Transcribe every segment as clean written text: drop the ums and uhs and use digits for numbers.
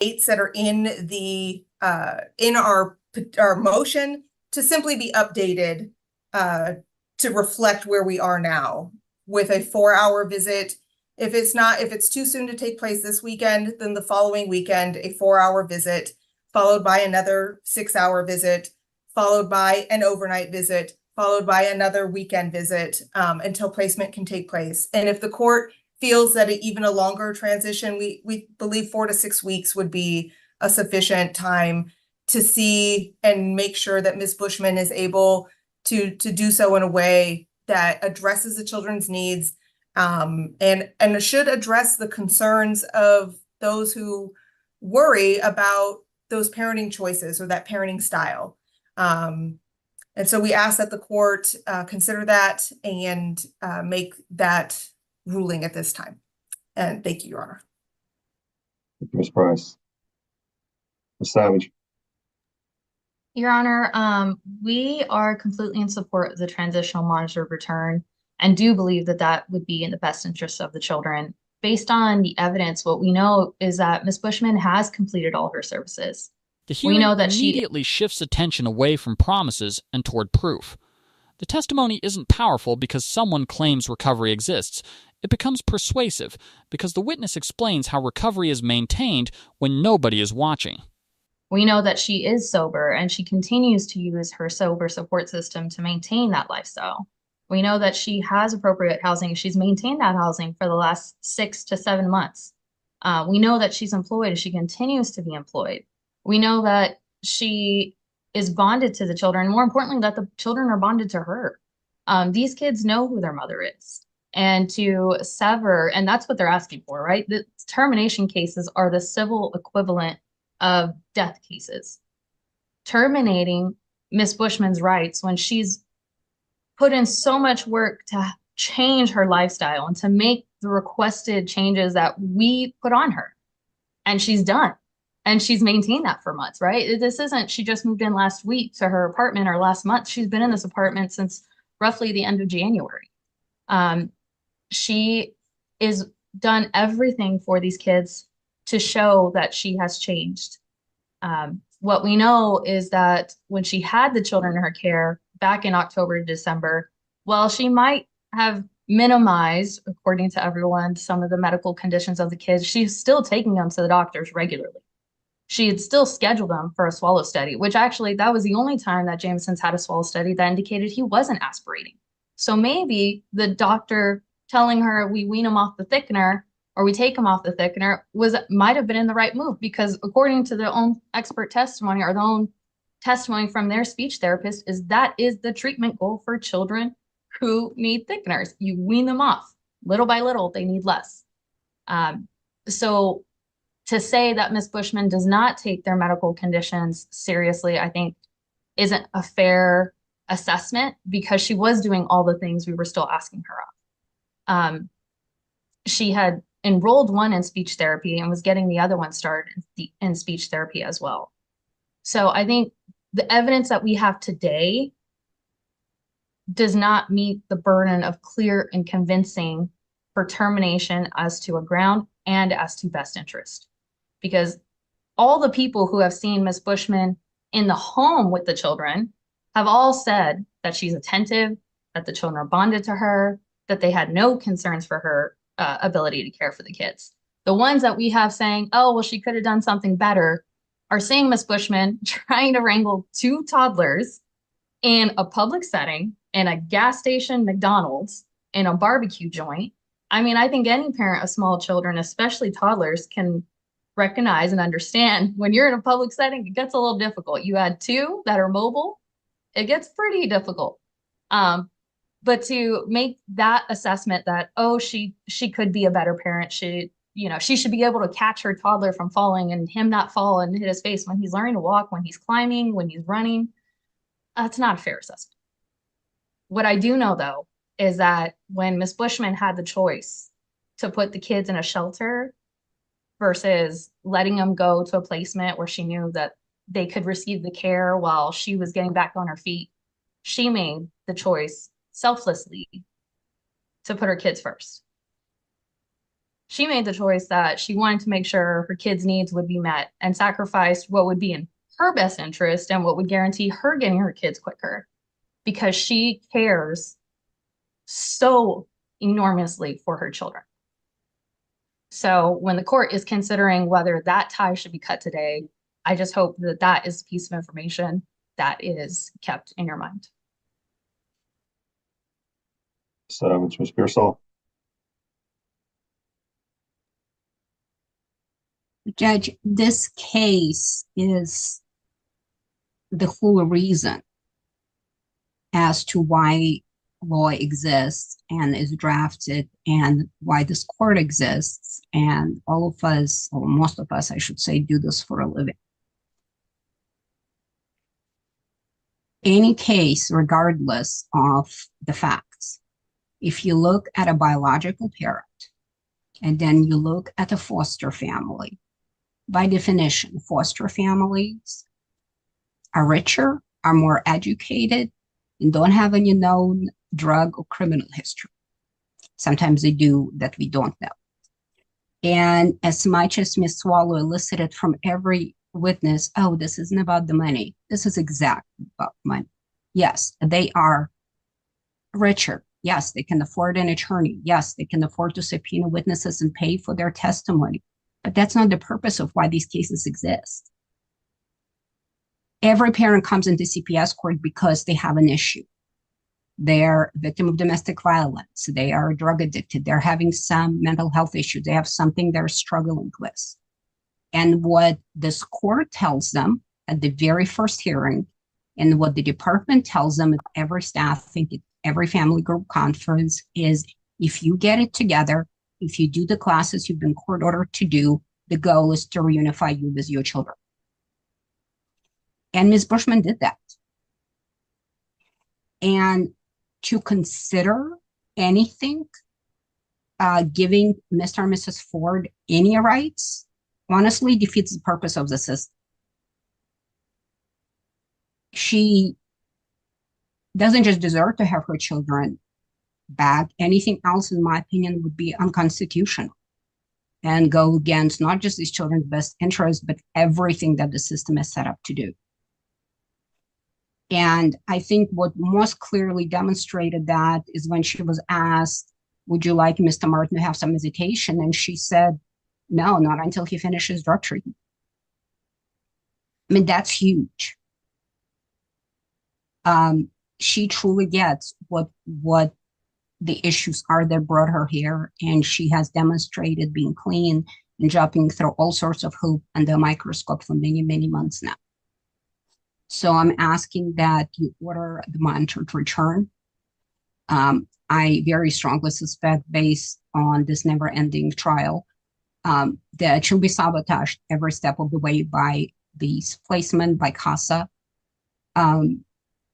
dates that are in the in our motion to simply be updated to reflect where we are now with a 4-hour visit. If it's too soon to take place this weekend, then the following weekend, a 4-hour visit, followed by another 6-hour visit, followed by an overnight visit, followed by another weekend visit, until placement can take place. And if the court feels that even a longer transition, we believe 4 to 6 weeks would be a sufficient time to see and make sure that Ms. Bushman is able to do so in a way that addresses the children's needs, and should address the concerns of those who worry about those parenting choices or that parenting style. And so we ask that the court consider that and make that ruling at this time. And thank you, Your Honor. Thank you, Ms. Price. Ms. Savage. Your Honor, we are completely in support of the transitional monitor return and do believe that that would be in the best interest of the children. Based on the evidence, what we know is that Ms. Bushman has completed all her services. The hearing immediately shifts attention away from promises and toward proof. The testimony isn't powerful because someone claims recovery exists. It becomes persuasive because the witness explains how recovery is maintained when nobody is watching. We know that she is sober and she continues to use her sober support system to maintain that lifestyle. We know that she has appropriate housing. She's maintained that housing for the last 6 to 7 months. We know that she's employed. She continues to be employed. We know that she is bonded to the children. More importantly, that the children are bonded to her. These kids know who their mother is. And to sever, and that's what they're asking for, right? The termination cases are the civil equivalent of death cases. Terminating Miss Bushman's rights when she's put in so much work to change her lifestyle and to make the requested changes that we put on her. And she's done. And she's maintained that for months, right? This isn't, she just moved in last week to her apartment or last month. She's been in this apartment since roughly the end of January. She is done everything for these kids to show that she has changed. What we know is that when she had the children in her care back in October to December, while she might have minimized, according to everyone, some of the medical conditions of the kids, she's still taking them to the doctors regularly. She had still scheduled them for a swallow study, which actually that was the only time that Jameson's had a swallow study that indicated he wasn't aspirating. So maybe the doctor telling her we wean him off the thickener or we take him off the thickener might have been in the right move, because according to their own expert testimony or their own testimony from their speech therapist, that is the treatment goal for children who need thickeners. You wean them off little by little, they need less. So to say that Ms. Bushman does not take their medical conditions seriously, I think isn't a fair assessment, because she was doing all the things we were still asking her of. She had enrolled one in speech therapy and was getting the other one started in speech therapy as well. So I think the evidence that we have today does not meet the burden of clear and convincing for termination as to a ground and as to best interest. Because all the people who have seen Ms. Bushman in the home with the children have all said that she's attentive, that the children are bonded to her, that they had no concerns for her ability to care for the kids. The ones that we have saying, oh, well, she could have done something better, are seeing Ms. Bushman trying to wrangle 2 toddlers in a public setting, in a gas station, McDonald's, in a barbecue joint. I mean, I think any parent of small children, especially toddlers, can recognize and understand when you're in a public setting, it gets a little difficult. You add 2 that are mobile, it gets pretty difficult. But to make that assessment that, oh, she could be a better parent, she should be able to catch her toddler from falling and him not fall and hit his face when he's learning to walk, when he's climbing, when he's running, that's not a fair assessment. What I do know, though, is that when Ms. Bushman had the choice to put the kids in a shelter versus letting them go to a placement where she knew that they could receive the care while she was getting back on her feet, she made the choice selflessly to put her kids first. She made the choice that she wanted to make sure her kids' needs would be met and sacrificed what would be in her best interest and what would guarantee her getting her kids quicker because she cares so enormously for her children. So when the court is considering whether that tie should be cut today, I just hope that that is a piece of information that is kept in your mind. Savage, Ms. Pearsall. Judge, this case is the whole reason as to why law exists and is drafted and why this court exists. And all of us, or most of us, I should say, do this for a living. Any case, regardless of the facts, if you look at a biological parent and then you look at a foster family, by definition, foster families are richer, are more educated, and don't have any known drug or criminal history. Sometimes they do that we don't know. And as much as Ms. Swallow elicited from every witness, oh, this isn't about the money. This is exactly about money. Yes, they are richer. Yes, they can afford an attorney. Yes, they can afford to subpoena witnesses and pay for their testimony. But that's not the purpose of why these cases exist. Every parent comes into CPS court because they have an issue. They're a victim of domestic violence. They are drug addicted. They're having some mental health issue. They have something they're struggling with. And what this court tells them at the very first hearing, and what the department tells them at every staffing, at every family group conference, is if you get it together, if you do the classes you've been court ordered to do, the goal is to reunify you with your children. And Ms. Bushman did that. And to consider anything, giving Mr. and Mrs. Ford any rights, honestly defeats the purpose of the system. She doesn't just deserve to have her children back. Anything else, in my opinion, would be unconstitutional and go against not just these children's best interests, but everything that the system is set up to do. And I think what most clearly demonstrated that is when she was asked, would you like Mr. Martin to have some visitation? And she said, no, not until he finishes drug treatment. I mean, that's huge. She truly gets what the issues are that brought her here, and she has demonstrated being clean and jumping through all sorts of hoops under a microscope for many, many months now. So I'm asking that you order the monitor to return. I very strongly suspect, based on this never-ending trial, that she'll be sabotaged every step of the way by these placement, by CASA,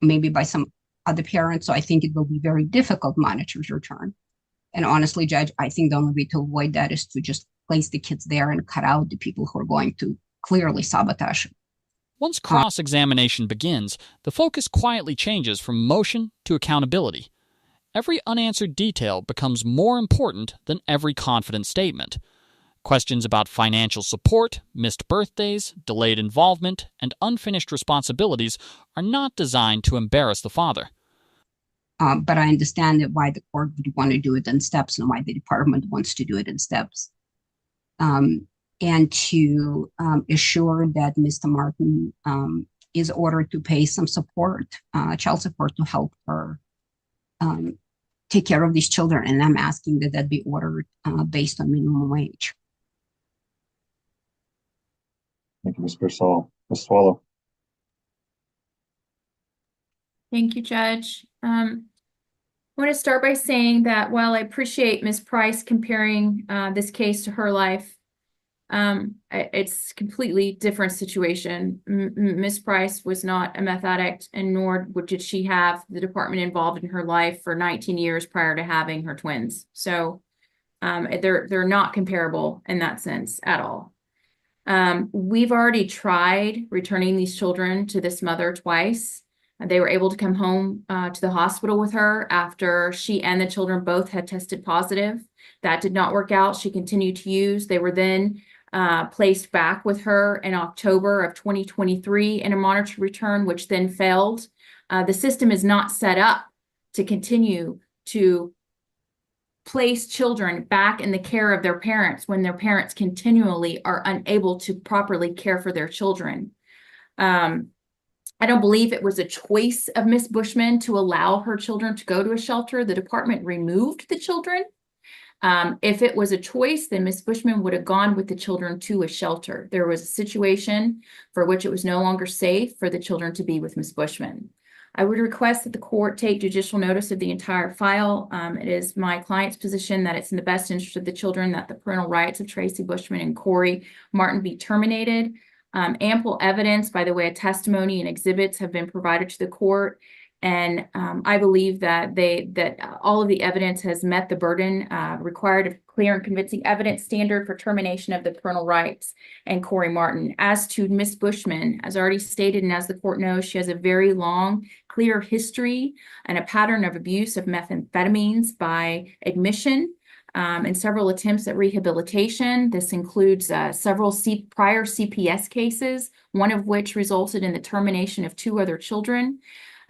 maybe by some other parents. So I think it will be very difficult monitors return. And honestly, Judge, I think the only way to avoid that is to just place the kids there and cut out the people who are going to clearly sabotage it. Once cross-examination begins, the focus quietly changes from motion to accountability. Every unanswered detail becomes more important than every confident statement. Questions about financial support, missed birthdays, delayed involvement, and unfinished responsibilities are not designed to embarrass the father. But I understand that why the court would want to do it in steps and why the department wants to do it in steps. And to assure that Mr. Martin is ordered to pay some support, child support, to help her take care of these children. And I'm asking that that be ordered based on minimum wage. Thank you, Ms. Pearsall. Ms. Swallow. Thank you, Judge. I want to start by saying that while I appreciate Ms. Price comparing this case to her life, it's a completely different situation. Ms. Price was not a meth addict, and nor did she have the department involved in her life for 19 years prior to having her twins. So they're not comparable in that sense at all. We've already tried returning these children to this mother twice. They were able to come home to the hospital with her after she and the children both had tested positive. That did not work out. She continued to use. They were then placed back with her in October of 2023 in a monitor return, which then failed. The system is not set up to continue to place children back in the care of their parents when their parents continually are unable to properly care for their children. I don't believe it was a choice of Miss Bushman to allow her children to go to a shelter. The department removed the children. If it was a choice, then Miss Bushman would have gone with the children to a shelter. There was a situation for which it was no longer safe for the children to be with Miss Bushman. I would request that the court take judicial notice of the entire file. It is my client's position that it's in the best interest of the children that the parental rights of Tracy Bushman and Corey Martin be terminated. Ample evidence by the way of testimony and exhibits have been provided to the court. And I believe that all of the evidence has met the burden required of clear and convincing evidence standard for termination of the parental rights and Corey Martin. As to Miss Bushman, as already stated, and as the court knows, she has a very long, clear history and a pattern of abuse of methamphetamines by admission and several attempts at rehabilitation. This includes several prior CPS cases, one of which resulted in the termination of 2 other children.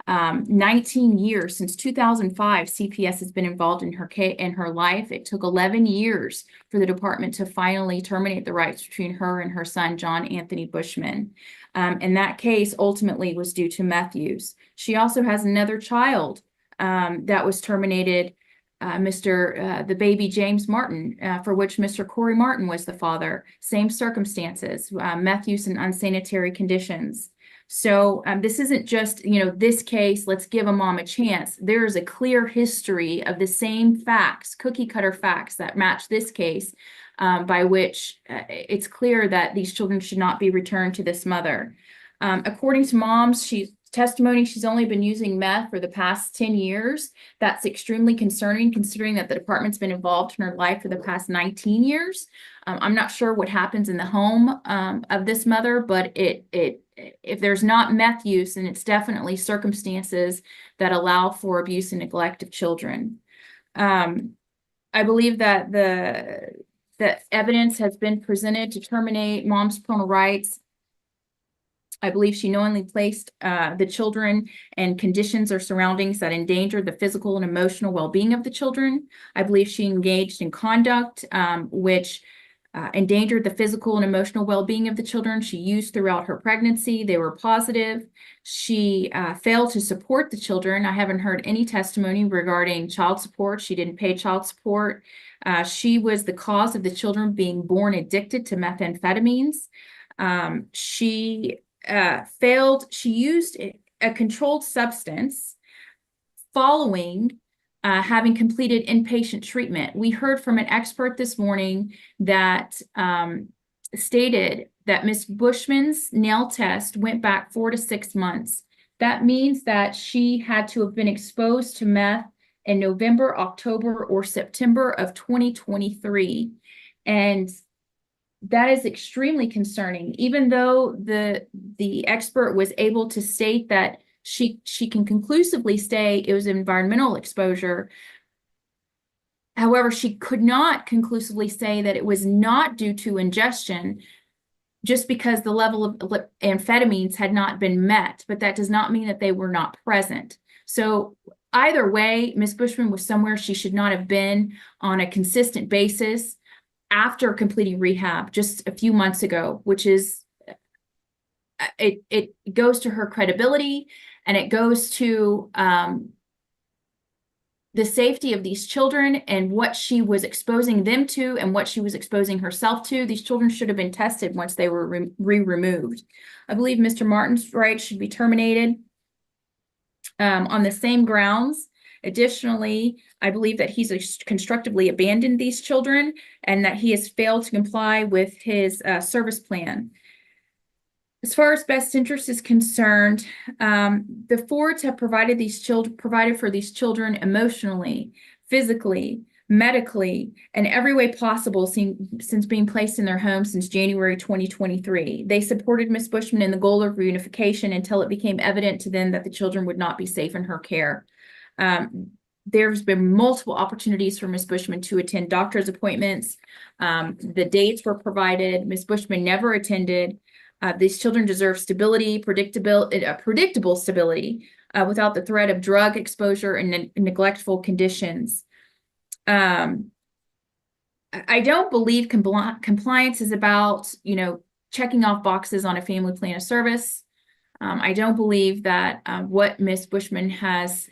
19 years since 2005, CPS has been involved in her life. It took 11 years for the department to finally terminate the rights between her and her son, John Anthony Bushman. And that case ultimately was due to meth use. She also has another child that was terminated, the baby James Martin, for which Mr. Corey Martin was the father. Same circumstances, meth use and unsanitary conditions. So this isn't just, this case, let's give a mom a chance. There is a clear history of the same facts, cookie cutter facts that match this case, by which it's clear that these children should not be returned to this mother. According to mom's testimony, she's only been using meth for the past 10 years. That's extremely concerning considering that the department's been involved in her life for the past 19 years. I'm not sure what happens in the home of this mother, but if there's not meth use, then it's definitely circumstances that allow for abuse and neglect of children. I believe that the evidence has been presented to terminate mom's parental rights. I believe she knowingly placed the children in conditions or surroundings that endangered the physical and emotional well-being of the children. I believe she engaged in conduct which endangered the physical and emotional well-being of the children she used throughout her pregnancy. They were positive. She failed to support the children. I haven't heard any testimony regarding child support. She didn't pay child support. She was the cause of the children being born addicted to methamphetamines. She used a controlled substance following having completed inpatient treatment. We heard from an expert this morning that stated that Ms. Bushman's nail test went back 4 to 6 months. That means that she had to have been exposed to meth in November, October, or September of 2023. And that is extremely concerning. Even though the expert was able to state that she can conclusively say it was environmental exposure. However, she could not conclusively say that it was not due to ingestion just because the level of amphetamines had not been met, but that does not mean that they were not present. So either way, Ms. Bushman was somewhere she should not have been on a consistent basis after completing rehab just a few months ago, which is, it goes to her credibility and it goes to the safety of these children and what she was exposing them to and what she was exposing herself to. These children should have been tested once they were removed. I believe Mr. Martin's rights should be terminated on the same grounds. Additionally, I believe that he's constructively abandoned these children and that he has failed to comply with his service plan. As far as best interest is concerned, the Fords have provided for these children emotionally, physically, medically, in every way possible since being placed in their home since January 2023. They supported Ms. Bushman in the goal of reunification until it became evident to them that the children would not be safe in her care. There's been multiple opportunities for Ms. Bushman to attend doctor's appointments. The dates were provided. Ms. Bushman never attended. These children deserve stability, predictable stability, without the threat of drug exposure and neglectful conditions. I don't believe compliance is about, checking off boxes on a family plan of service. I don't believe that what Ms. Bushman has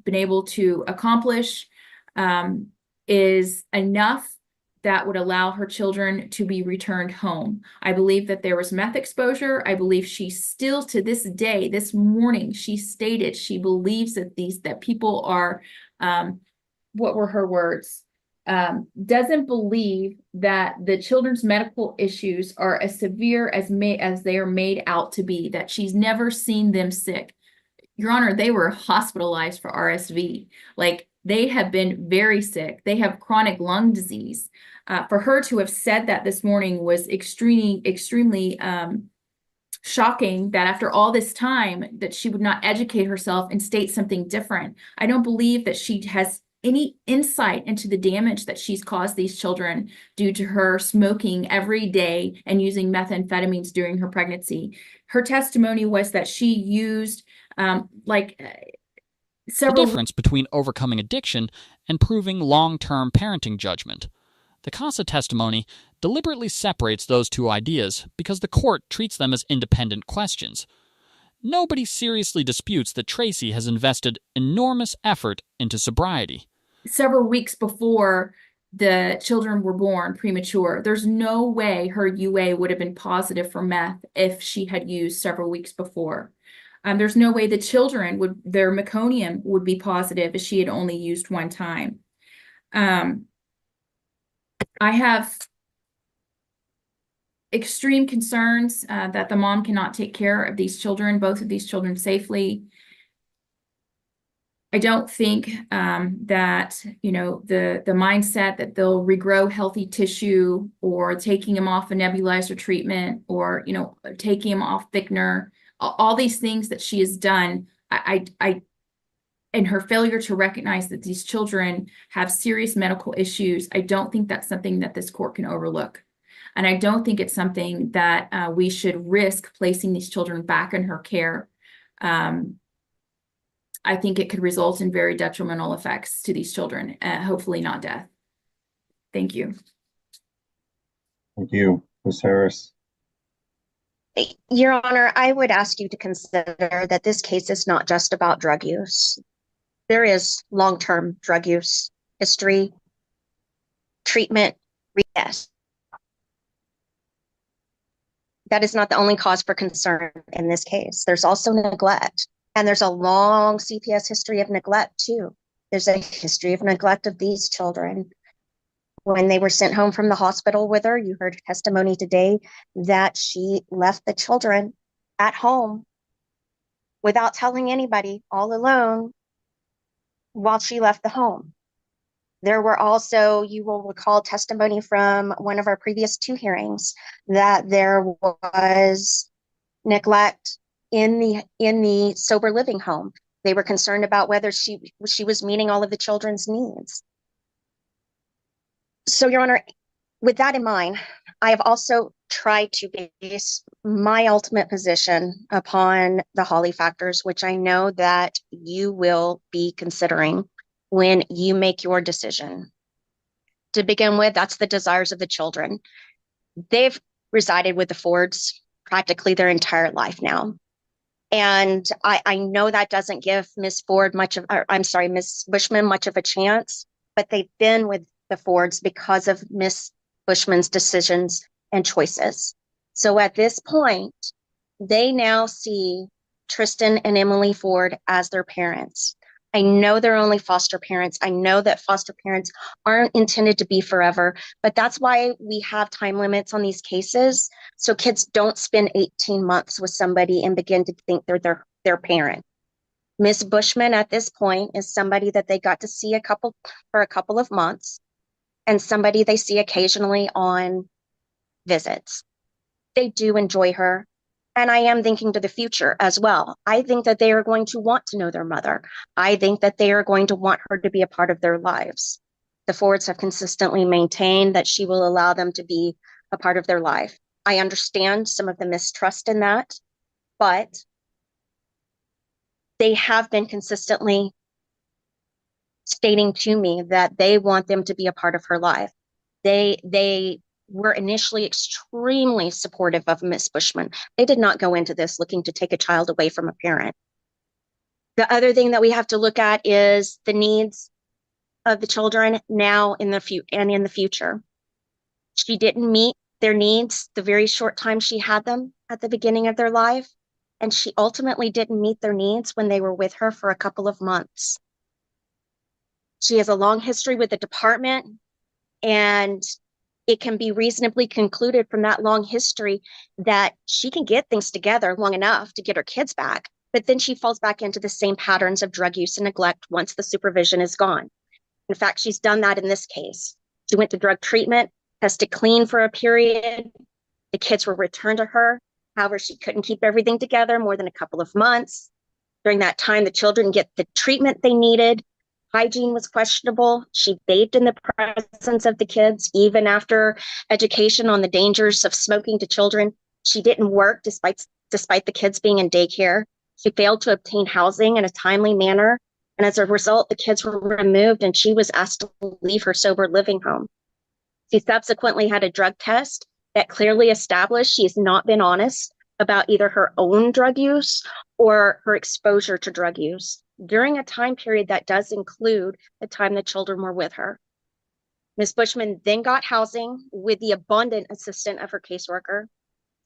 been able to accomplish is enough that would allow her children to be returned home. I believe that there was meth exposure. I believe she still, to this day, this morning, she stated she believes that people are, what were her words? Doesn't believe that the children's medical issues are as severe as they are made out to be, that she's never seen them sick. Your Honor, they were hospitalized for RSV. Like, they have been very sick. They have chronic lung disease. For her to have said that this morning was extremely shocking, that after all this time that she would not educate herself and state something different. I don't believe that she has any insight into the damage that she's caused these children due to her smoking every day and using methamphetamines during her pregnancy. Her testimony was that she used The several difference between overcoming addiction and proving long-term parenting judgment. The CASA testimony deliberately separates those two ideas because the court treats them as independent questions. Nobody seriously disputes that Tracy has invested enormous effort into sobriety. several weeks before the children were born premature. There's no way her UA would have been positive for meth if she had used several weeks before. There's no way the children their meconium would be positive if she had only used one time. I have extreme concerns that the mom cannot take care of these children, both of these children, safely. I don't think that, the mindset that they'll regrow healthy tissue, or taking them off a nebulizer treatment, or, taking them off thickener, all these things that she has done, and her failure to recognize that these children have serious medical issues, I don't think that's something that this court can overlook. And I don't think it's something that we should risk placing these children back in her care. I think it could result in very detrimental effects to these children, hopefully not death. Thank you. Thank you. Ms. Harris. Your Honor, I would ask you to consider that this case is not just about drug use. There is long-term drug use history, treatment, yes. That is not the only cause for concern in this case. There's also neglect, and there's a long CPS history of neglect too. There's a history of neglect of these children. When they were sent home from the hospital with her, you heard testimony today that she left the children at home without telling anybody, all alone, while she left the home. There were also, you will recall, testimony from one of our previous two hearings that there was neglect in the sober living home. They were concerned about whether she was meeting all of the children's needs. So, Your Honor, with that in mind, I have also tried to base my ultimate position upon the Hawley factors, which I know that you will be considering when you make your decision. To begin with, that's the desires of the children. They've resided with the Fords practically their entire life now. And I know that doesn't give Ms. Bushman much of a chance, but they've been with the Fords because of Ms. Bushman's decisions and choices. So at this point, they now see Tristan and Emily Ford as their parents. I know they're only foster parents. I know that foster parents aren't intended to be forever, but that's why we have time limits on these cases. So kids don't spend 18 months with somebody and begin to think they're their parent. Miss Bushman at this point is somebody that they got to see for a couple of months, and somebody they see occasionally on visits. They do enjoy her. And I am thinking to the future as well. I think that they are going to want to know their mother. I think that they are going to want her to be a part of their lives. The Fords have consistently maintained that she will allow them to be a part of their life. I understand some of the mistrust in that, but they have been consistently stating to me that they want them to be a part of her life. They were initially extremely supportive of Miss Bushman. They did not go into this looking to take a child away from a parent. The other thing that we have to look at is the needs of the children now in the future. She didn't meet their needs the very short time she had them at the beginning of their life, and she ultimately didn't meet their needs when they were with her for a couple of months. She has a long history with the department, and it can be reasonably concluded from that long history that she can get things together long enough to get her kids back, but then she falls back into the same patterns of drug use and neglect once the supervision is gone. In fact, she's done that in this case. She went to drug treatment, tested clean for a period. The kids were returned to her. However, she couldn't keep everything together more than a couple of months. During that time, the children get the treatment they needed. Hygiene was questionable. She bathed in the presence of the kids, even after education on the dangers of smoking to children. She didn't work despite the kids being in daycare. She failed to obtain housing in a timely manner. And as a result, the kids were removed and she was asked to leave her sober living home. She subsequently had a drug test that clearly established she has not been honest about either her own drug use or her exposure to drug use during a time period that does include the time the children were with her. Ms. Bushman then got housing with the abundant assistance of her caseworker.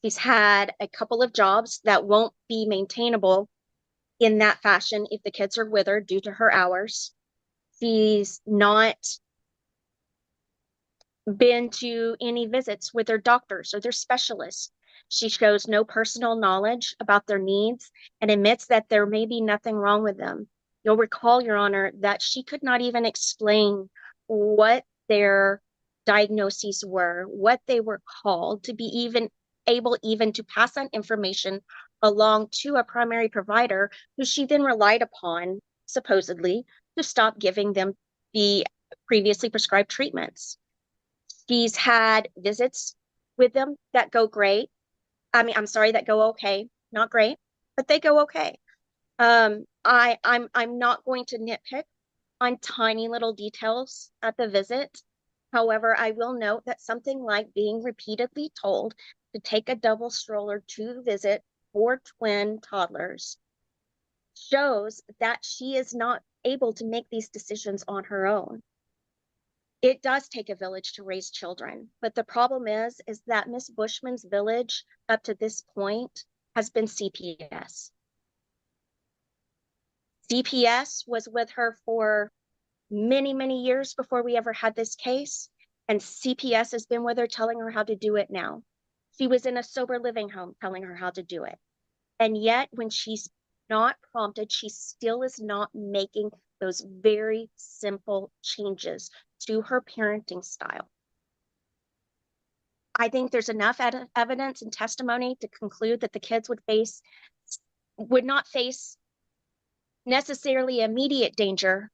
She's had a couple of jobs that won't be maintainable in that fashion if the kids are with her due to her hours. She's not been to any visits with their doctors or their specialists. She shows no personal knowledge about their needs and admits that there may be nothing wrong with them. You'll recall, Your Honor, that she could not even explain what their diagnoses were, what they were called, to be even able to pass that information along to a primary provider who she then relied upon, supposedly, to stop giving them the previously prescribed treatments. She's had visits with them that go great. That go okay, not great, but they go okay. I'm not going to nitpick on tiny little details at the visit. However, I will note that something like being repeatedly told to take a double stroller to visit 4 twin toddlers shows that she is not able to make these decisions on her own. It does take a village to raise children, but the problem is that Miss Bushman's village up to this point has been CPS. CPS was with her for many, many years before we ever had this case, and CPS has been with her telling her how to do it now. She was in a sober living home telling her how to do it. And yet when she's not prompted, she still is not making those very simple changes to her parenting style. I think there's enough evidence and testimony to conclude that the kids would not face necessarily immediate danger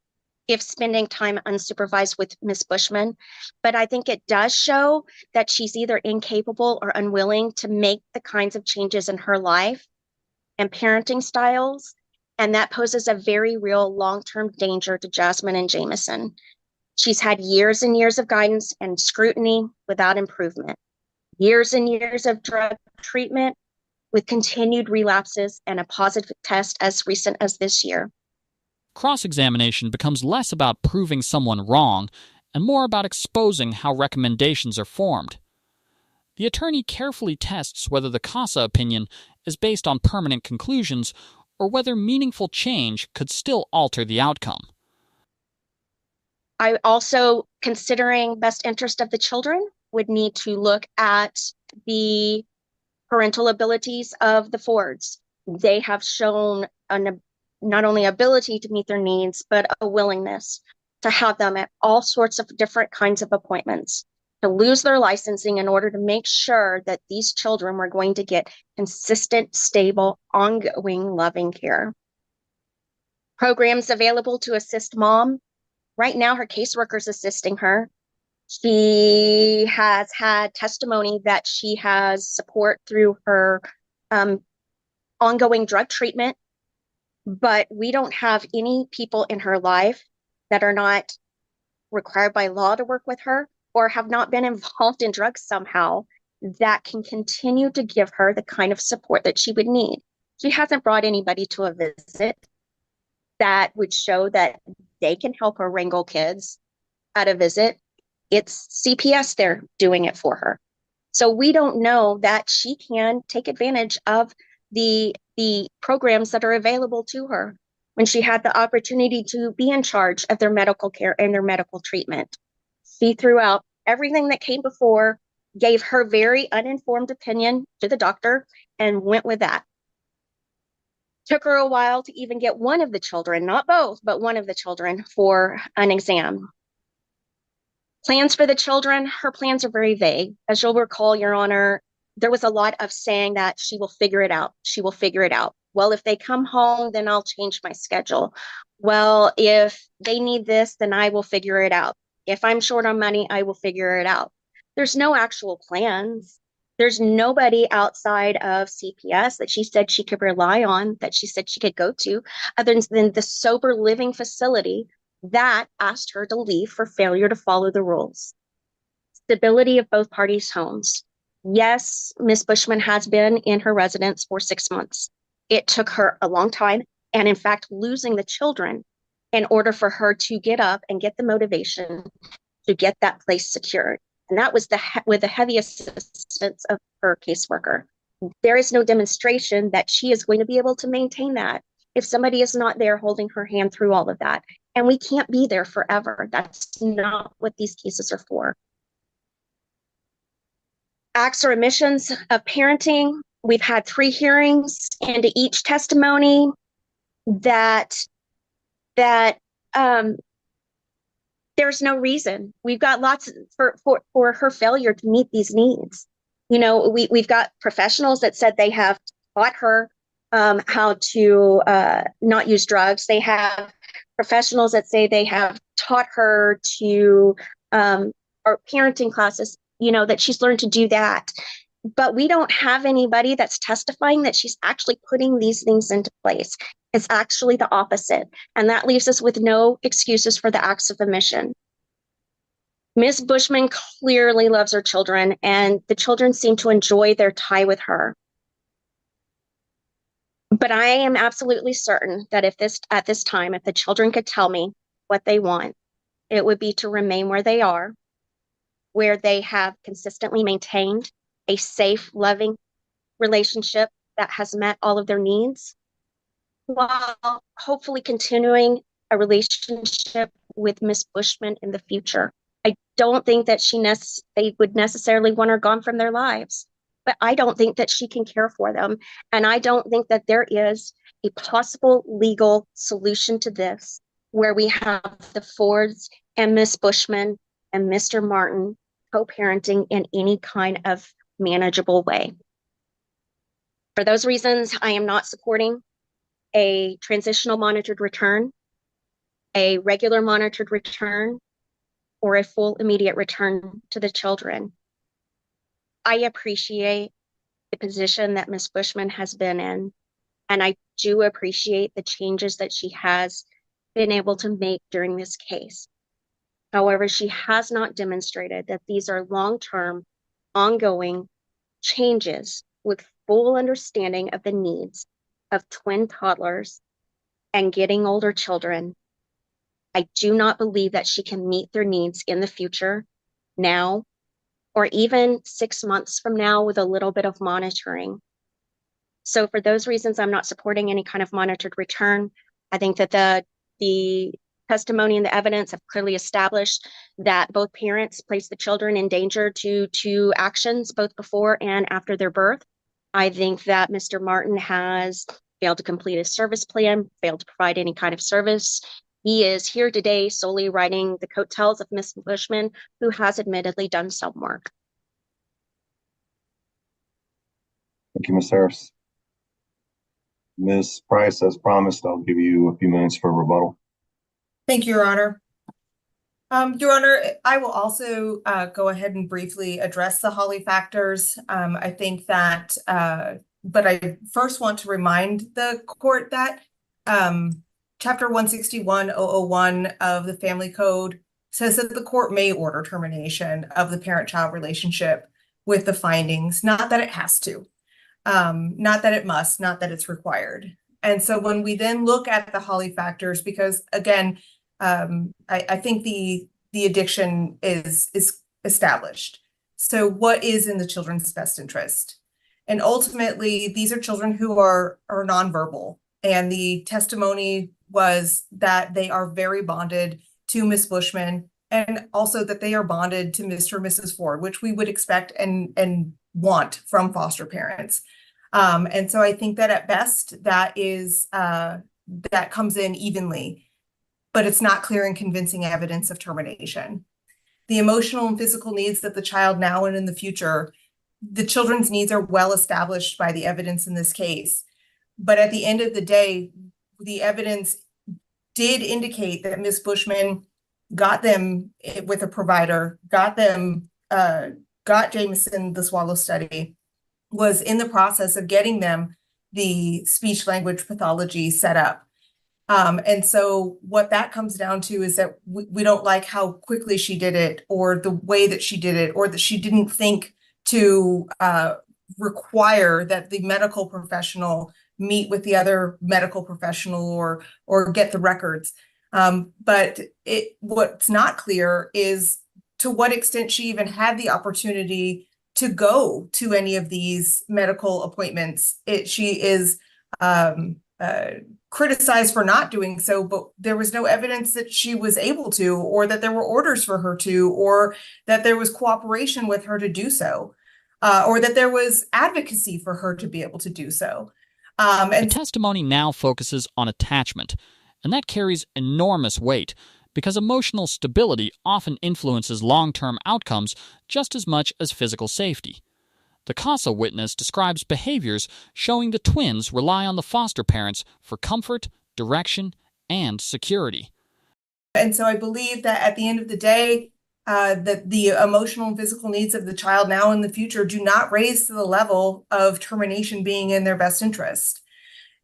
if spending time unsupervised with Miss Bushman, but I think it does show that she's either incapable or unwilling to make the kinds of changes in her life and parenting styles, and that poses a very real long-term danger to Jasmine and Jameson. She's had years and years of guidance and scrutiny without improvement, years and years of drug treatment with continued relapses and a positive test as recent as this year. Cross-examination becomes less about proving someone wrong and more about exposing how recommendations are formed. The attorney carefully tests whether the CASA opinion is based on permanent conclusions or whether meaningful change could still alter the outcome. I also, considering best interest of the children, would need to look at the parental abilities of the Fords. They have shown not only ability to meet their needs, but a willingness to have them at all sorts of different kinds of appointments, to lose their licensing in order to make sure that these children were going to get consistent, stable, ongoing, loving care. Programs available to assist mom. Right now, her caseworker's assisting her. She has had testimony that she has support through her ongoing drug treatment, but we don't have any people in her life that are not required by law to work with her or have not been involved in drugs somehow that can continue to give her the kind of support that she would need. She hasn't brought anybody to a visit that would show that they can help her wrangle kids at a visit. It's CPS there doing it for her. So we don't know that she can take advantage of the programs that are available to her when she had the opportunity to be in charge of their medical care and their medical treatment. She threw out everything that came before, gave her very uninformed opinion to the doctor, and went with that. Took her a while to even get one of the children, not both, but one of the children for an exam. Plans for the children, her plans are very vague. As you'll recall, Your Honor, there was a lot of saying that she will figure it out. She will figure it out. Well, if they come home, then I'll change my schedule. Well, if they need this, then I will figure it out. If I'm short on money, I will figure it out. There's no actual plans. There's nobody outside of CPS that she said she could rely on, that she said she could go to, other than the sober living facility that asked her to leave for failure to follow the rules. Stability of both parties' homes. Yes, Ms. Bushman has been in her residence for 6 months. It took her a long time, and in fact, losing the children in order for her to get up and get the motivation to get that place secured. And that was with the heavy assistance of her caseworker. There is no demonstration that she is going to be able to maintain that if somebody is not there holding her hand through all of that. And we can't be there forever. That's not what these cases are for. Acts or omissions of parenting. We've had 3 hearings, and to each testimony that there's no reason. We've got lots for her failure to meet these needs. You know, we've got professionals that said they have taught her how to not use drugs. They have professionals that say they have taught her to, or parenting classes, you know, that she's learned to do that. But we don't have anybody that's testifying that she's actually putting these things into place. It's actually the opposite. And that leaves us with no excuses for the acts of omission. Ms. Bushman clearly loves her children, and the children seem to enjoy their tie with her. But I am absolutely certain that at this time, if the children could tell me what they want, it would be to remain where they are, where they have consistently maintained a safe, loving relationship that has met all of their needs, while hopefully continuing a relationship with Ms. Bushman in the future. I don't think that they would necessarily want her gone from their lives, but I don't think that she can care for them. And I don't think that there is a possible legal solution to this, where we have the Fords and Ms. Bushman and Mr. Martin co-parenting in any kind of manageable way. For those reasons, I am not supporting a transitional monitored return, a regular monitored return, or a full immediate return to the children. I appreciate the position that Ms. Bushman has been in, and I do appreciate the changes that she has been able to make during this case. However, she has not demonstrated that these are long-term, ongoing changes with full understanding of the needs of twin toddlers and getting older children. I do not believe that she can meet their needs in the future, now, or even 6 months from now with a little bit of monitoring. So for those reasons, I'm not supporting any kind of monitored return. I think that the testimony and the evidence have clearly established that both parents placed the children in danger to actions both before and after their birth. I think that Mr. Martin has failed to complete his service plan, failed to provide any kind of service. He is here today solely riding the coattails of Ms. Bushman, who has admittedly done some work. Thank you, Ms. Harris. Ms. Price, as promised, I'll give you a few minutes for rebuttal. Thank you, Your Honor. Your Honor, I will also go ahead and briefly address the Hawley factors. I think that, but I first want to remind the court that Chapter 161.001 of the Family Code says that the court may order termination of the parent-child relationship with the findings, not that it has to, not that it must, not that it's required. And so when we then look at the Hawley factors, because again, I think the addiction is established. So what is in the children's best interest? And ultimately, these are children who are nonverbal, and the testimony was that they are very bonded to Miss Bushman, and also that they are bonded to Mr. and Mrs. Ford, which we would expect and want from foster parents. And so I think that at best that is that comes in evenly, but it's not clear and convincing evidence of termination. The emotional and physical needs of the child now and in the future, the children's needs are well established by the evidence in this case. But at the end of the day, the evidence did indicate that Ms. Bushman got them with a provider, got Jameson the swallow study, was in the process of getting them the speech language pathology set up. And so what that comes down to is that we don't like how quickly she did it, or the way that she did it, or that she didn't think to require that the medical professional meet with the other medical professional or get the records. But what's not clear is to what extent she even had the opportunity to go to any of these medical appointments. She is criticized for not doing so, but there was no evidence that she was able to, or that there were orders for her to, or that there was cooperation with her to do so, or that there was advocacy for her to be able to do so. The testimony now focuses on attachment, and that carries enormous weight because emotional stability often influences long-term outcomes just as much as physical safety. The CASA witness describes behaviors showing the twins rely on the foster parents for comfort, direction, and security. And so I believe that at the end of the day, that the emotional and physical needs of the child now and in the future do not raise to the level of termination being in their best interest.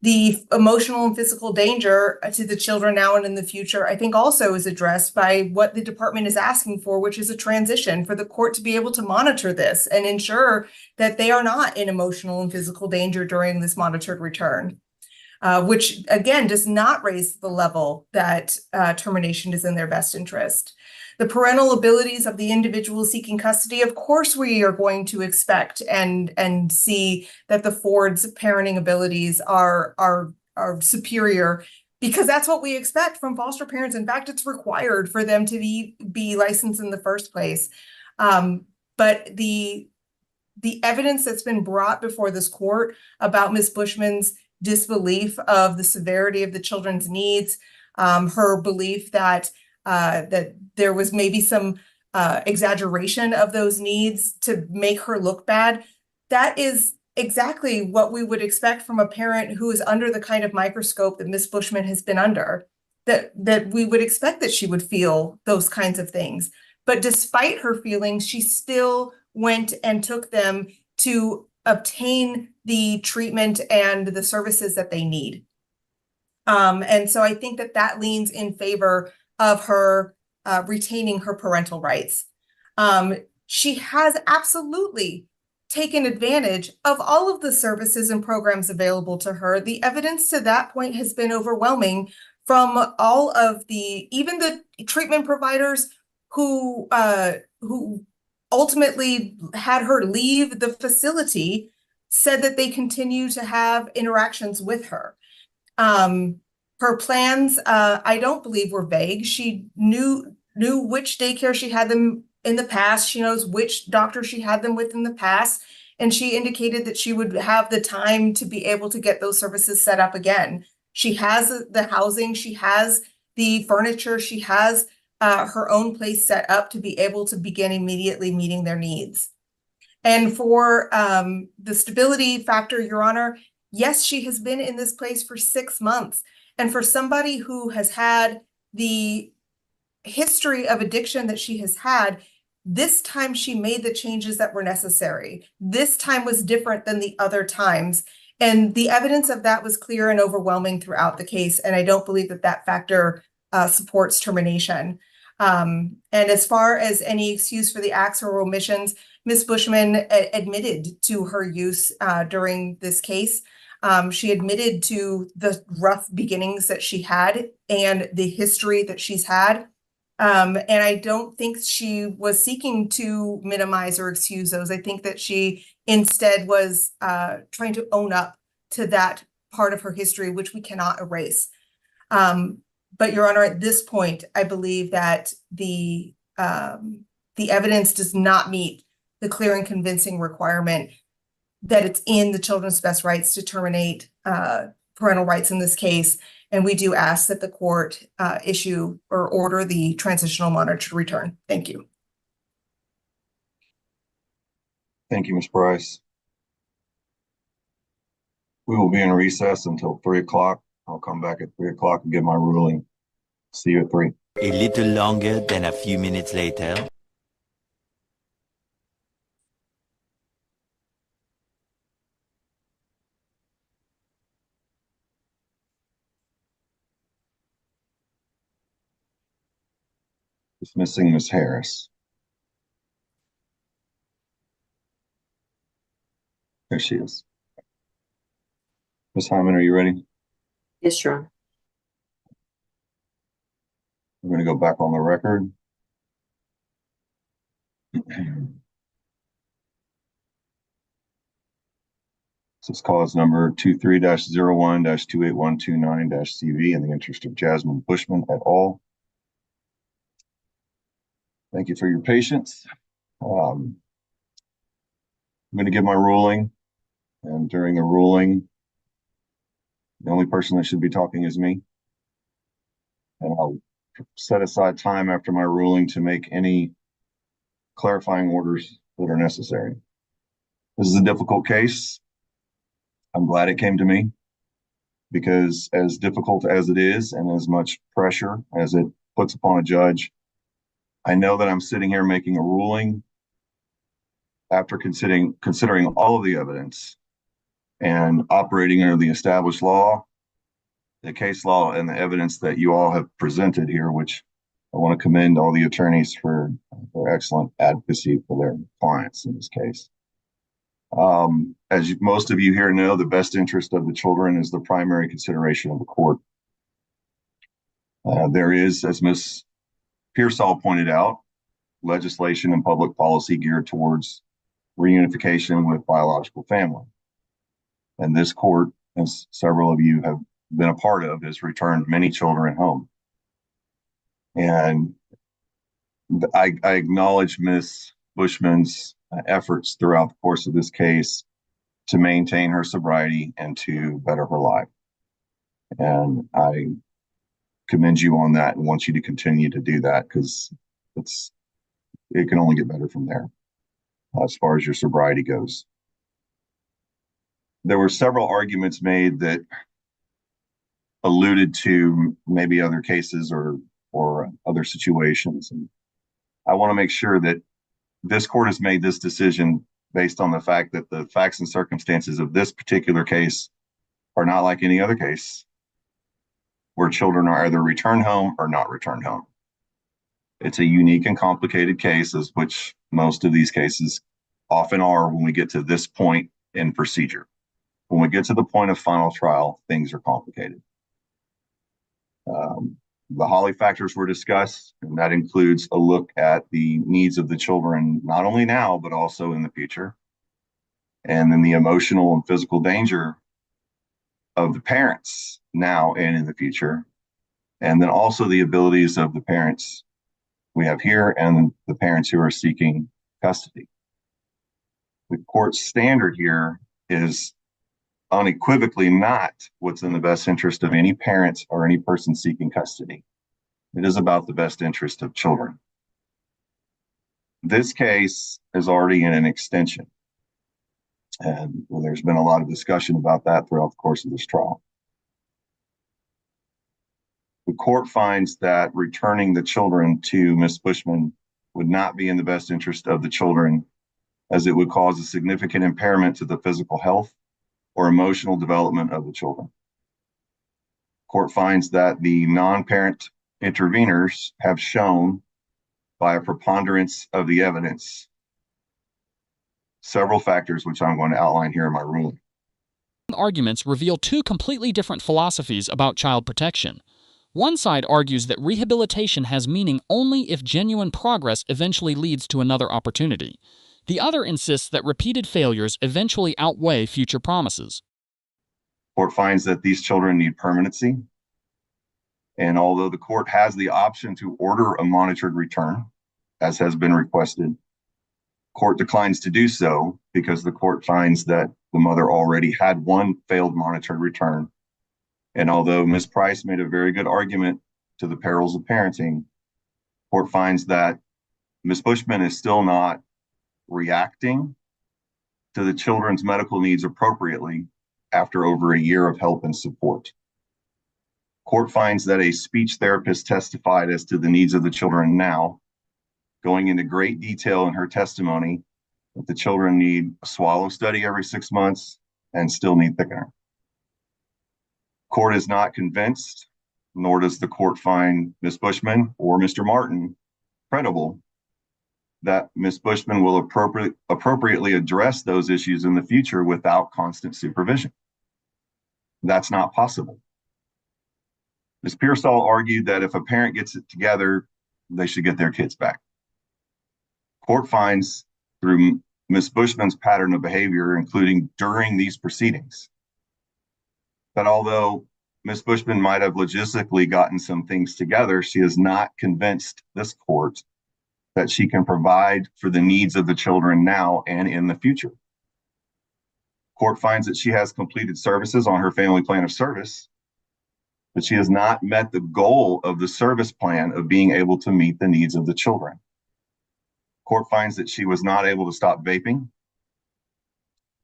The emotional and physical danger to the children now and in the future, I think, also is addressed by what the department is asking for, which is a transition for the court to be able to monitor this and ensure that they are not in emotional and physical danger during this monitored return, which, again, does not raise the level that termination is in their best interest. The parental abilities of the individual seeking custody, of course, we are going to expect and see that the Ford's parenting abilities are superior, because that's what we expect from foster parents. In fact, it's required for them to be licensed in the first place. But the evidence that's been brought before this court about Ms. Bushman's disbelief of the severity of the children's needs, her belief that there was maybe some exaggeration of those needs to make her look bad, that is exactly what we would expect from a parent who is under the kind of microscope that Ms. Bushman has been under, that we would expect that she would feel those kinds of things. But despite her feelings, she still went and took them to obtain the treatment and the services that they need. And so I think that leans in favor of her retaining her parental rights. She has absolutely taken advantage of all of the services and programs available to her. The evidence to that point has been overwhelming from all of even the treatment providers who ultimately had her leave the facility, said that they continue to have interactions with her. Her plans, I don't believe, were vague. She knew which daycare she had them in the past. She knows which doctor she had them with in the past. and she indicated that she would have the time to be able to get those services set up again. She has the housing, she has the furniture, she has her own place set up to be able to begin immediately meeting their needs. And for the stability factor, Your Honor, yes, she has been in this place for 6 months. And for somebody who has had the history of addiction that she has had, this time she made the changes that were necessary. This time was different than the other times. And the evidence of that was clear and overwhelming throughout the case. And I don't believe that that factor supports termination. And as far as any excuse for the acts or omissions, Ms. Bushman admitted to her use during this case. She admitted to the rough beginnings that she had and the history that she's had. And I don't think she was seeking to minimize or excuse those. I think that she instead was trying to own up to that part of her history, which we cannot erase. But Your Honor, at this point, I believe that the evidence does not meet the clear and convincing requirement that it's in the children's best rights to terminate parental rights in this case. And we do ask that the court issue or order the transitional monitor to return. Thank you. Thank you, Ms. Price. We will be in recess until 3 o'clock. I'll come back at 3 o'clock and give my ruling. See you at 3. A little longer than a few minutes later. Dismissing Ms. Harris. There she is. Ms. Hyman, are you ready? Yes, Your Honor. We're going to go back on the record. This is cause number 23-01-28129-CV in the interest of Jasmine Bushman et al. Thank you for your patience. I'm going to give my ruling, and during the ruling, the only person that should be talking is me. And I'll set aside time after my ruling to make any clarifying orders that are necessary. This is a difficult case. I'm glad it came to me, because as difficult as it is and as much pressure as it puts upon a judge, I know that I'm sitting here making a ruling after considering all of the evidence and operating under the established law, the case law, and the evidence that you all have presented here, which I want to commend all the attorneys for excellent advocacy for their clients in this case. As most of you here know, the best interest of the children is the primary consideration of the court. There is, as Ms. Pearsall pointed out, legislation and public policy geared towards reunification with biological family. And this court, as several of you have been a part of, has returned many children home. And I acknowledge Ms. Bushman's efforts throughout the course of this case to maintain her sobriety and to better her life. And I commend you on that and want you to continue to do that, because it can only get better from there as far as your sobriety goes. There were several arguments made that alluded to maybe other cases or other situations. And I want to make sure that this court has made this decision based on the fact that the facts and circumstances of this particular case are not like any other case where children are either returned home or not returned home. It's a unique and complicated case, as which most of these cases often are when we get to this point in procedure. When we get to the point of final trial, things are complicated. The Holly factors were discussed, and that includes a look at the needs of the children, not only now, but also in the future. And then the emotional and physical danger of the parents now and in the future. And then also the abilities of the parents we have here and the parents who are seeking custody. The court's standard here is unequivocally not what's in the best interest of any parent or any person seeking custody. It is about the best interest of children. This case is already in an extension, and there's been a lot of discussion about that throughout the course of this trial. The court finds that returning the children to Ms. Bushman would not be in the best interest of the children, as it would cause a significant impairment to the physical health or emotional development of the children. Court finds that the non-parent interveners have shown, by a preponderance of the evidence, several factors which I'm going to outline here in my ruling. Arguments reveal two completely different philosophies about child protection. One side argues that rehabilitation has meaning only if genuine progress eventually leads to another opportunity. The other insists that repeated failures eventually outweigh future promises. Court finds that these children need permanency, and although the court has the option to order a monitored return, as has been requested, court declines to do so because the court finds that the mother already had one failed monitored return. And although Ms. Price made a very good argument to the perils of parenting, court finds that Ms. Bushman is still not reacting to the children's medical needs appropriately after over a year of help and support. Court finds that a speech therapist testified as to the needs of the children now, going into great detail in her testimony that the children need a swallow study every 6 months and still need thickener. Court is not convinced, nor does the court find Ms. Bushman or Mr. Martin credible, that Ms. Bushman will appropriately address those issues in the future without constant supervision. That's not possible. Ms. Pearsall argued that if a parent gets it together, they should get their kids back. Court finds through Ms. Bushman's pattern of behavior, including during these proceedings, that although Ms. Bushman might have logistically gotten some things together, she has not convinced this court that she can provide for the needs of the children now and in the future. Court finds that she has completed services on her family plan of service, but she has not met the goal of the service plan of being able to meet the needs of the children. Court finds that she was not able to stop vaping,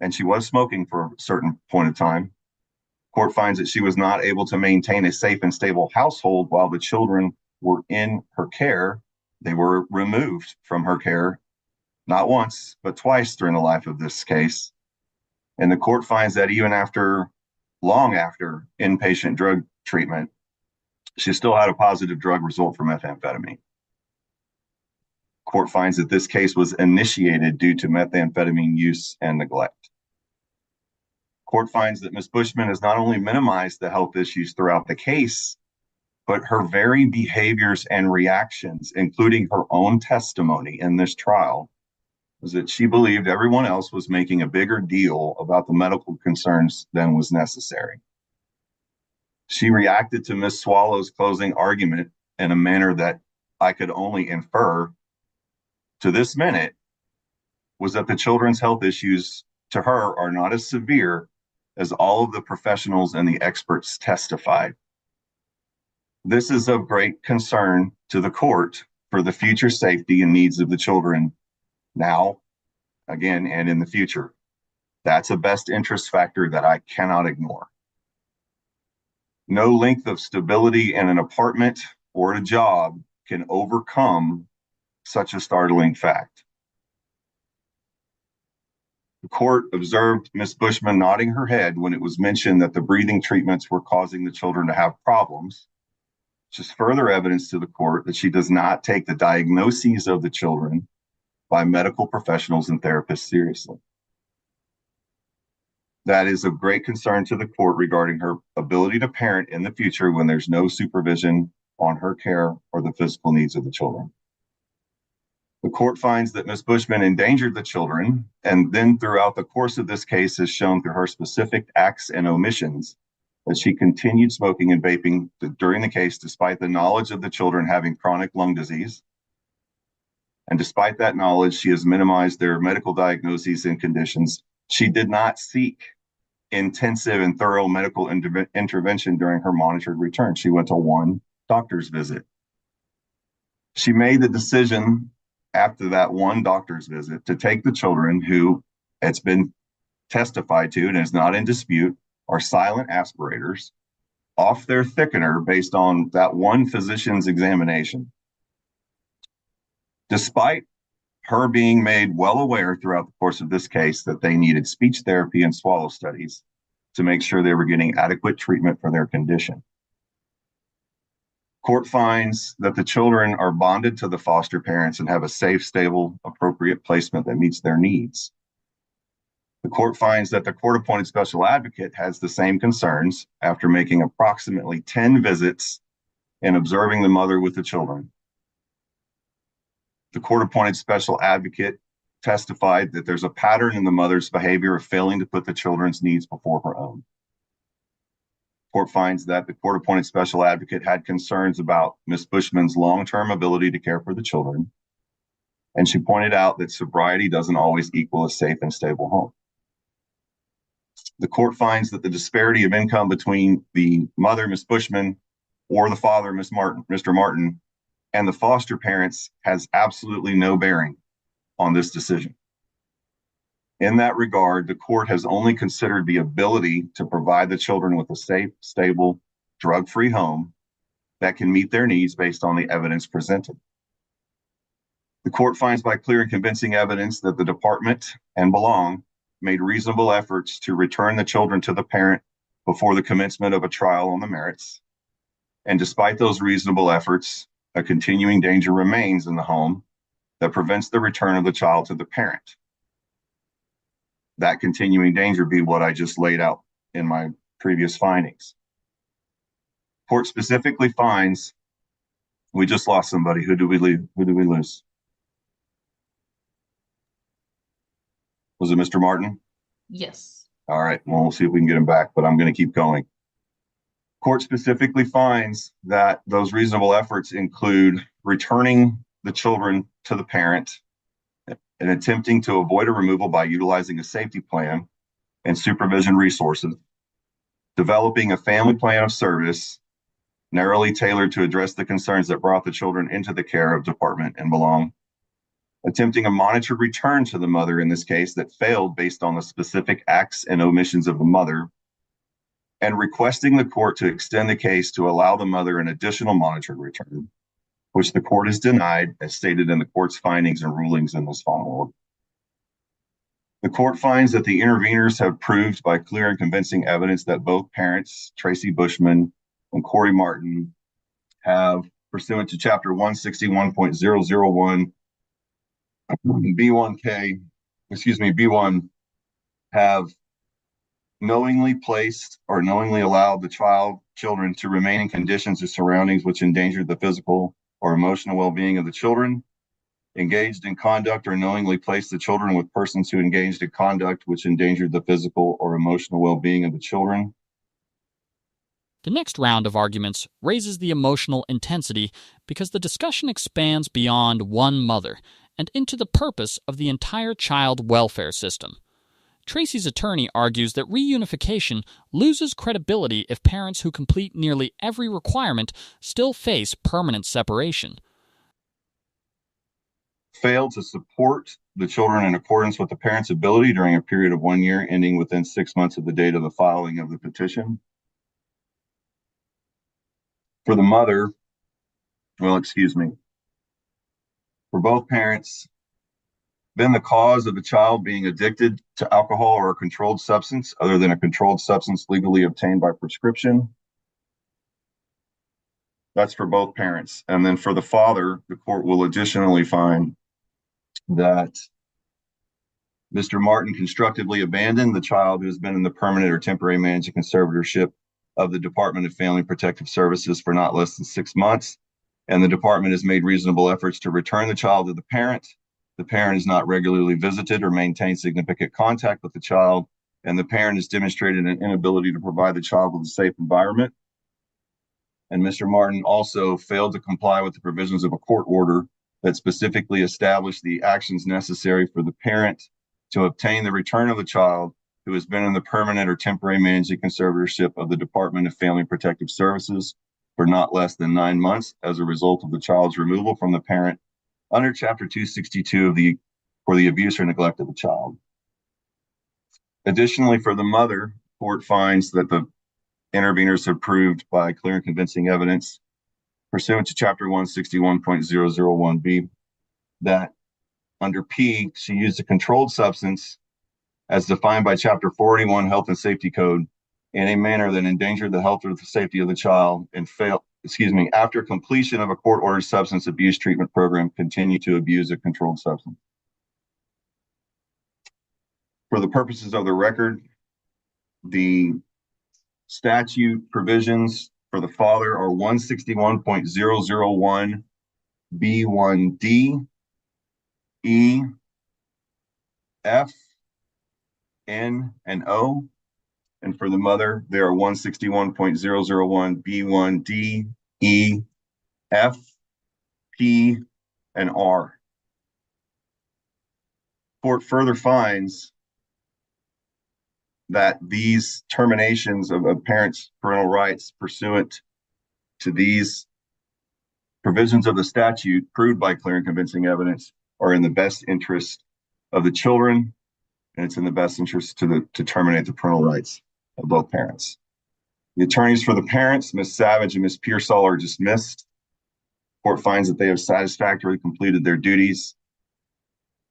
and she was smoking for a certain point of time. Court finds that she was not able to maintain a safe and stable household while the children were in her care. They were removed from her care, not once, but twice during the life of this case. And the court finds that even long after inpatient drug treatment, she still had a positive drug result for methamphetamine. Court finds that this case was initiated due to methamphetamine use and neglect. Court finds that Ms. Bushman has not only minimized the health issues throughout the case, but her very behaviors and reactions, including her own testimony in this trial, was that she believed everyone else was making a bigger deal about the medical concerns than was necessary. She reacted to Ms. Swallow's closing argument in a manner that I could only infer to this minute was that the children's health issues to her are not as severe as all of the professionals and the experts testified. This is of great concern to the court for the future safety and needs of the children now, again, and in the future. That's a best interest factor that I cannot ignore. No length of stability in an apartment or a job can overcome such a startling fact. The court observed Ms. Bushman nodding her head when it was mentioned that the breathing treatments were causing the children to have problems, which is further evidence to the court that she does not take the diagnoses of the children by medical professionals and therapists seriously. That is of great concern to the court regarding her ability to parent in the future when there's no supervision on her care or the physical needs of the children. The court finds that Ms. Bushman endangered the children, and then throughout the course of this case has shown through her specific acts and omissions that she continued smoking and vaping during the case despite the knowledge of the children having chronic lung disease And despite that knowledge, she has minimized their medical diagnoses and conditions. She did not seek intensive and thorough medical intervention during her monitored return. She went to one doctor's visit. She made the decision after that one doctor's visit to take the children who, it's been testified to and is not in dispute, are silent aspirators, off their thickener based on that one physician's examination. Despite her being made well aware throughout the course of this case that they needed speech therapy and swallow studies to make sure they were getting adequate treatment for their condition. Court finds that the children are bonded to the foster parents and have a safe, stable, appropriate placement that meets their needs. The court finds that the court-appointed special advocate has the same concerns after making approximately 10 visits and observing the mother with the children. The court-appointed special advocate testified that there's a pattern in the mother's behavior of failing to put the children's needs before her own. Court finds that the court-appointed special advocate had concerns about Ms. Bushman's long-term ability to care for the children, and she pointed out that sobriety doesn't always equal a safe and stable home. The court finds that the disparity of income between the mother, Ms. Bushman, or the father, Mr. Martin, and the foster parents has absolutely no bearing on this decision. In that regard, the court has only considered the ability to provide the children with a safe, stable, drug-free home that can meet their needs based on the evidence presented. The court finds by clear and convincing evidence that the department and Belong made reasonable efforts to return the children to the parent before the commencement of a trial on the merits. And despite those reasonable efforts, a continuing danger remains in the home that prevents the return of the child to the parent. That continuing danger be what I just laid out in my previous findings. Court specifically finds we just lost somebody. Who do we lose? Was it Mr. Martin? Yes. All right, well, we'll see if we can get him back, but I'm going to keep going. Court specifically finds that those reasonable efforts include returning the children to the parent and attempting to avoid a removal by utilizing a safety plan and supervision resources, developing a family plan of service narrowly tailored to address the concerns that brought the children into the care of department and Belong, attempting a monitored return to the mother in this case that failed based on the specific acts and omissions of the mother, and requesting the court to extend the case to allow the mother an additional monitored return, which the court has denied as stated in the court's findings and rulings in this final order. The court finds that the interveners have proved by clear and convincing evidence that both parents, Tracy Bushman and Corey Martin, have, pursuant to Chapter 161.001 B1, have knowingly placed or knowingly allowed the children to remain in conditions or surroundings which endangered the physical or emotional well-being of the children, engaged in conduct or knowingly placed the children with persons who engaged in conduct which endangered the physical or emotional well-being of the children. The next round of arguments raises the emotional intensity because the discussion expands beyond one mother and into the purpose of the entire child welfare system. Tracy's attorney argues that reunification loses credibility if parents who complete nearly every requirement still face permanent separation. Failed to support the children in accordance with the parent's ability during a period of 1 year ending within 6 months of the date of the filing of the petition. For the mother, for both parents, been the cause of the child being addicted to alcohol or a controlled substance other than a controlled substance legally obtained by prescription. That's for both parents. And then for the father, the court will additionally find that Mr. Martin constructively abandoned the child who has been in the permanent or temporary managed conservatorship of the Department of Family Protective Services for not less than 6 months, and the department has made reasonable efforts to return the child to the parent. The parent is not regularly visited or maintained significant contact with the child, and the parent has demonstrated an inability to provide the child with a safe environment. And Mr. Martin also failed to comply with the provisions of a court order that specifically establish the actions necessary for the parent to obtain the return of the child who has been in the permanent or temporary managing conservatorship of the Department of Family Protective Services for not less than 9 months as a result of the child's removal from the parent under Chapter 262 for the abuse or neglect of the child. Additionally, for the mother, court finds that the interveners have proved by clear and convincing evidence pursuant to Chapter 161.001B that under P, she used a controlled substance as defined by Chapter 481 Health and Safety Code in a manner that endangered the health or the safety of the child and after completion of a court-ordered substance abuse treatment program, continue to abuse a controlled substance. For the purposes of the record, the statute provisions for the father are 161.001 B1D, E, F, N, and O. And for the mother, there are 161.001 B1D, E, F, P, and R. Court further finds that these terminations of parents' parental rights pursuant to these provisions of the statute proved by clear and convincing evidence are in the best interest of the children, and it's in the best interest to terminate the parental rights of both parents. The attorneys for the parents, Ms. Savage and Ms. Pearsall, are dismissed. Court finds that they have satisfactorily completed their duties.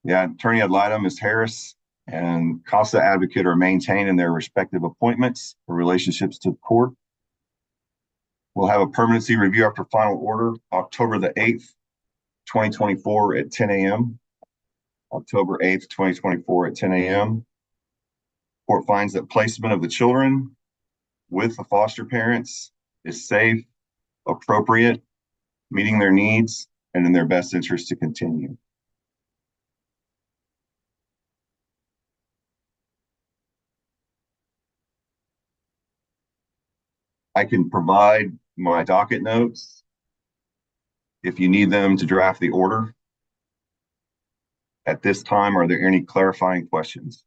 The attorney ad litem, Ms. Harris, and CASA advocate are maintained in their respective appointments or relationships to the court. We'll have a permanency review after final order October the 8th, 2024 at 10 a.m. October 8th, 2024 at 10 a.m. Court finds that placement of the children with the foster parents is safe, appropriate, meeting their needs, and in their best interest to continue. I can provide my docket notes if you need them to draft the order. At this time, are there any clarifying questions?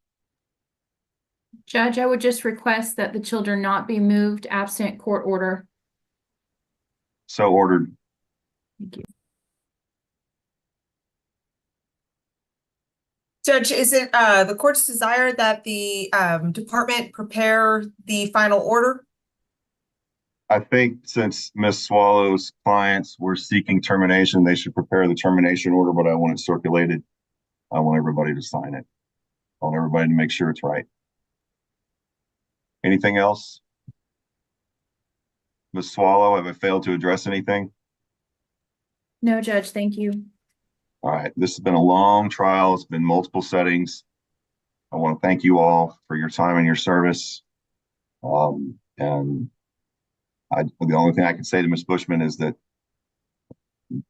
Judge, I would just request that the children not be moved absent court order. So ordered. Thank you. Judge, is it the court's desire that the department prepare the final order? I think since Ms. Swallow's clients were seeking termination, they should prepare the termination order, but I want it circulated. I want everybody to sign it. I want everybody to make sure it's right. Anything else? Ms. Swallow, have I failed to address anything? No, Judge, thank you. All right, this has been a long trial. It's been multiple settings. I want to thank you all for your time and your service. The only thing I can say to Ms. Bushman is that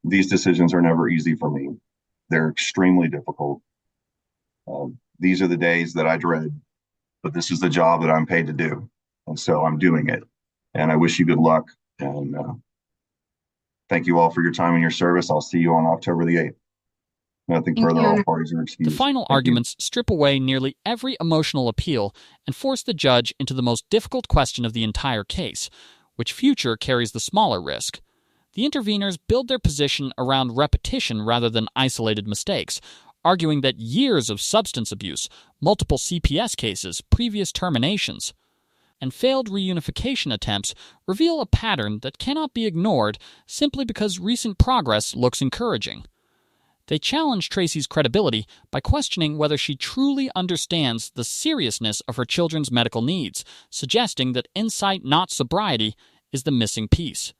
these decisions are never easy for me. They're extremely difficult. These are the days that I dread, but this is the job that I'm paid to do. And so I'm doing it. And I wish you good luck. And thank you all for your time and your service. I'll see you on October the 8th. Nothing further. All parties are excused. The final arguments strip away nearly every emotional appeal and force the judge into the most difficult question of the entire case: which future carries the smaller risk? The interveners build their position around repetition rather than isolated mistakes, arguing that years of substance abuse, multiple CPS cases, previous terminations, and failed reunification attempts reveal a pattern that cannot be ignored simply because recent progress looks encouraging. They challenge Tracy's credibility by questioning whether she truly understands the seriousness of her children's medical needs, suggesting that insight, not sobriety, is the missing piece.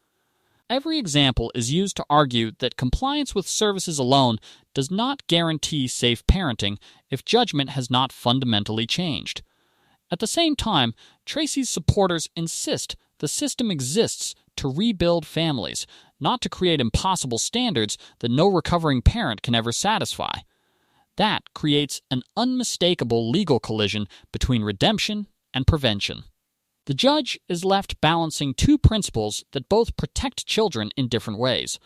Every example is used to argue that compliance with services alone does not guarantee safe parenting if judgment has not fundamentally changed. At the same time, Tracy's supporters insist the system exists to rebuild families, not to create impossible standards that no recovering parent can ever satisfy. That creates an unmistakable legal collision between redemption and prevention. The judge is left balancing two principles that both protect children in different ways: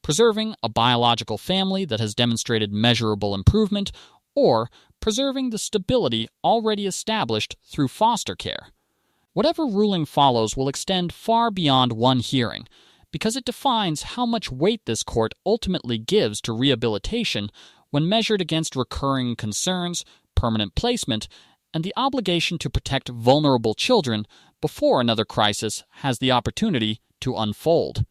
preserving a biological family that has demonstrated measurable improvement, or preserving the stability already established through foster care. Whatever ruling follows will extend far beyond one hearing, because it defines how much weight this court ultimately gives to rehabilitation when measured against recurring concerns, permanent placement, and the obligation to protect vulnerable children before another crisis has the opportunity to unfold.